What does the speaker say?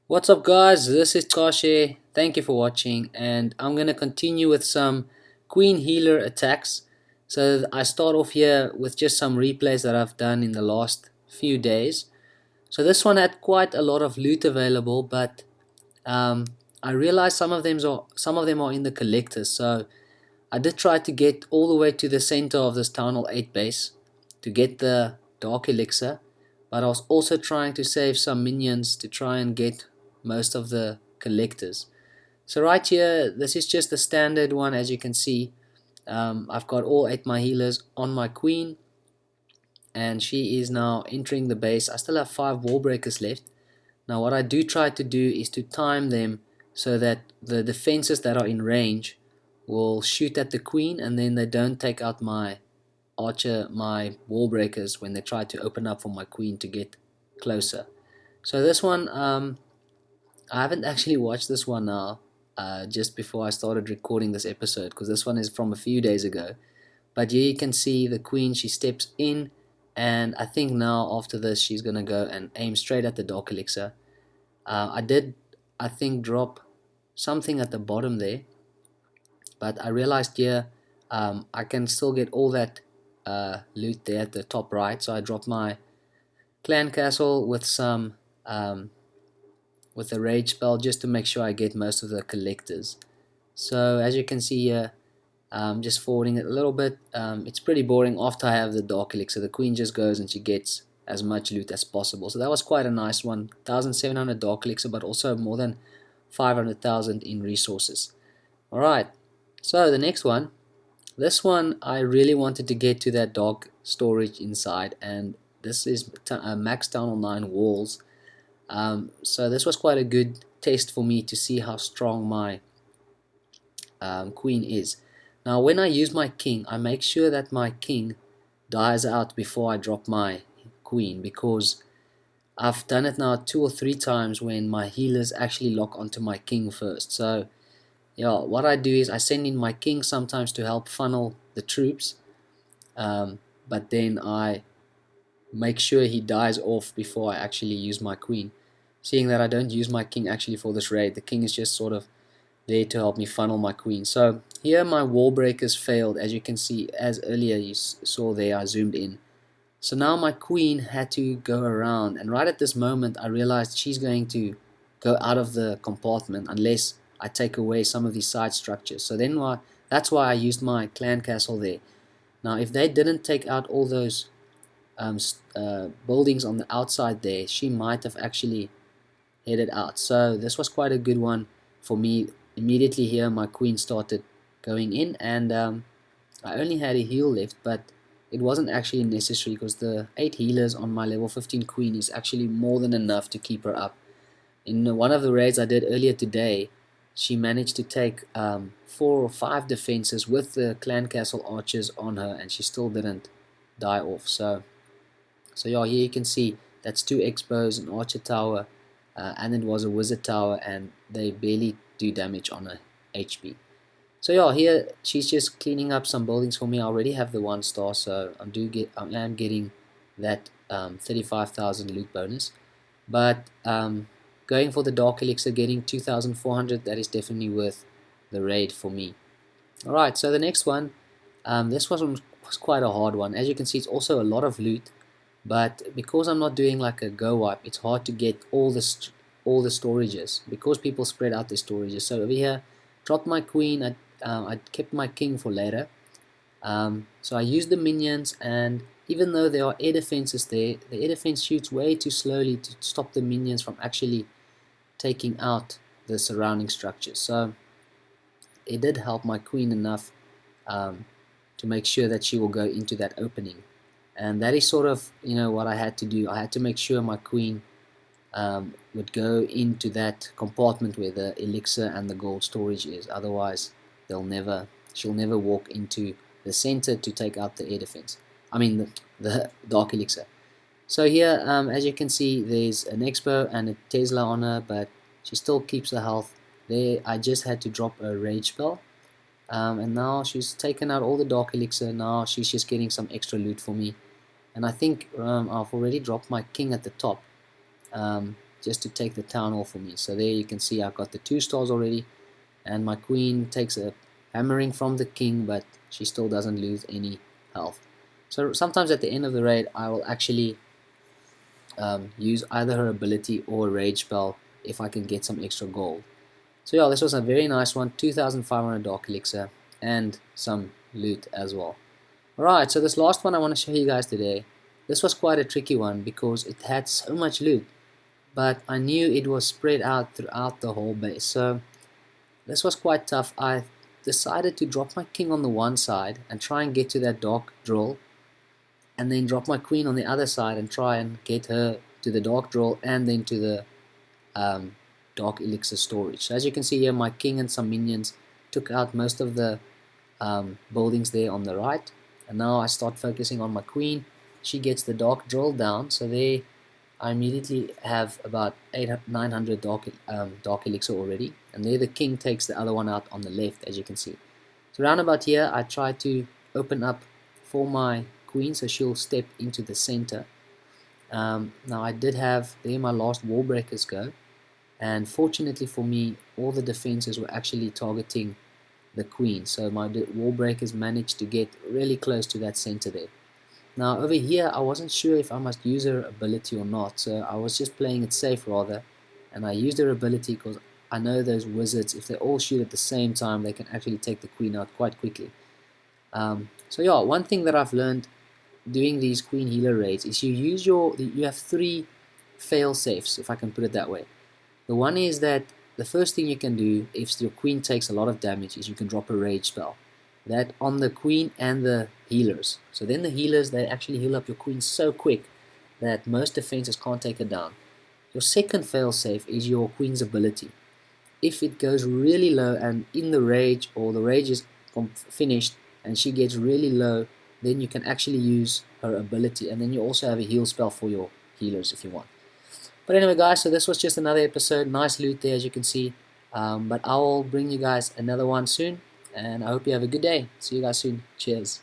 What's up guys, this is Xaashe. Thank you for watching and I'm gonna continue with some Queen Healer attacks. So I start off here with just some replays that I've done in the last few days. So this one had quite a lot of loot available, but um, I realized some of them are in the collectors. So I did try to get all the way to the center of this Town Hall 8 base to get the Dark Elixir, but I was also trying to save some minions to try and get most of the collectors. So right here, this is just the standard one. As you can see, I've got all 8 my healers on my queen, and she is now entering the base. I still have 5 wall breakers left. Now what I do try to do is to time them so that the defenses that are in range will shoot at the queen, and then they don't take out my archer, my wall breakers, when they try to open up for my queen to get closer. So this one, I haven't actually watched this one now, just before I started recording this episode, because this one is from a few days ago. But here you can see the queen, she steps in, and I think now after this she's going to go and aim straight at the Dark Elixir. I did, I think, drop something at the bottom there, but I realized here I can still get all that loot there at the top right, so I dropped my clan castle with some with a rage spell just to make sure I get most of the collectors. So as you can see here, just forwarding it a little bit, it's pretty boring after I have the Dark Elixir. The queen just goes and she gets as much loot as possible. So that was quite a nice one. 1,700 Dark Elixir, but also more than 500,000 in resources. Alright, so the next one. This one I really wanted to get to that dark storage inside, and this is max Town Hall 9 walls. So this was quite a good test for me to see how strong my queen is. Now when I use my king, I make sure that my king dies out before I drop my queen, because I've done it now 2 or 3 times when my healers actually lock onto my king first. So yeah, what I do is I send in my king sometimes to help funnel the troops, but then I make sure he dies off before I actually use my queen. Seeing that I don't use my king actually for this raid, the king is just sort of there to help me funnel my queen. So here my wall breakers failed, as you can see, as earlier you saw there, I zoomed in. So now my queen had to go around, and right at this moment I realized she's going to go out of the compartment unless I take away some of these side structures. So then that's why I used my clan castle there. Now if they didn't take out all those buildings on the outside there, she might have actually headed out. So this was quite a good one for me. Immediately here my queen started going in, and I only had a heal left, but it wasn't actually necessary because the 8 healers on my level 15 queen is actually more than enough to keep her up. In one of the raids I did earlier today, she managed to take 4 or 5 defenses with the clan castle archers on her, and she still didn't die off. So yeah, here you can see that's 2 expos, an archer tower, and it was a wizard tower, and they barely do damage on a HP. So yeah, here she's just cleaning up some buildings for me. I already have the 1 star, so I am getting that 35,000 loot bonus. But going for the Dark Elixir, getting 2,400, that is definitely worth the raid for me. Alright, so the next one, this one was quite a hard one. As you can see, it's also a lot of loot, but because I'm not doing like a go wipe, it's hard to get all the storages, because people spread out their storages. So over here, dropped my queen, I kept my king for later. So I used the minions, and even though there are air defenses there, the air defense shoots way too slowly to stop the minions from actually taking out the surrounding structures. So it did help my queen enough to make sure that she will go into that opening. And that is sort of, what I had to do. I had to make sure my queen would go into that compartment where the elixir and the gold storage is. Otherwise, she'll never walk into the center to take out the air defense. I mean the dark elixir. So here, as you can see, there's an expo and a Tesla on her, but she still keeps the health. There, I just had to drop a rage spell. And now she's taken out all the dark elixir. Now she's just getting some extra loot for me. And I think I've already dropped my king at the top. just to take the town hall for me. So there you can see I got the 2 stars already, and my queen takes a hammering from the king, but she still doesn't lose any health. So sometimes at the end of the raid I will actually use either her ability or a rage spell if I can get some extra gold. So yeah, this was a very nice one, 2500 dark elixir and some loot as well. Alright, so this last one I want to show you guys today, this was quite a tricky one because it had so much loot, but I knew it was spread out throughout the whole base. So this was quite tough. I decided to drop my king on the one side and try and get to that dark drill, and then drop my queen on the other side and try and get her to the dark drill and then to the dark elixir storage. So as you can see here, my king and some minions took out most of the buildings there on the right, and now I start focusing on my queen. She gets the dark drill down, so there I immediately have about 900 dark elixir already, and there the king takes the other one out on the left, as you can see. So round about here I try to open up for my queen so she'll step into the center. Now I did have there my last wall breakers go, and fortunately for me all the defenses were actually targeting the queen, so my wall breakers managed to get really close to that center there. Now over here I wasn't sure if I must use her ability or not, so I was just playing it safe rather, and I used her ability because I know those wizards, if they all shoot at the same time, they can actually take the queen out quite quickly. So yeah, one thing that I've learned doing these Queen Healer raids is you have 3 fail safes, if I can put it that way. The one is that the first thing you can do if your queen takes a lot of damage is you can drop a rage spell. That on the queen and the healers. So then the healers, they actually heal up your queen so quick that most defenses can't take her down. Your second failsafe is your queen's ability. If it goes really low and in the rage, or the rage is finished and she gets really low, then you can actually use her ability, and then you also have a heal spell for your healers if you want. But anyway guys, so this was just another episode. Nice loot there as you can see, but I will bring you guys another one soon, and I hope you have a good day. See you guys soon. Cheers.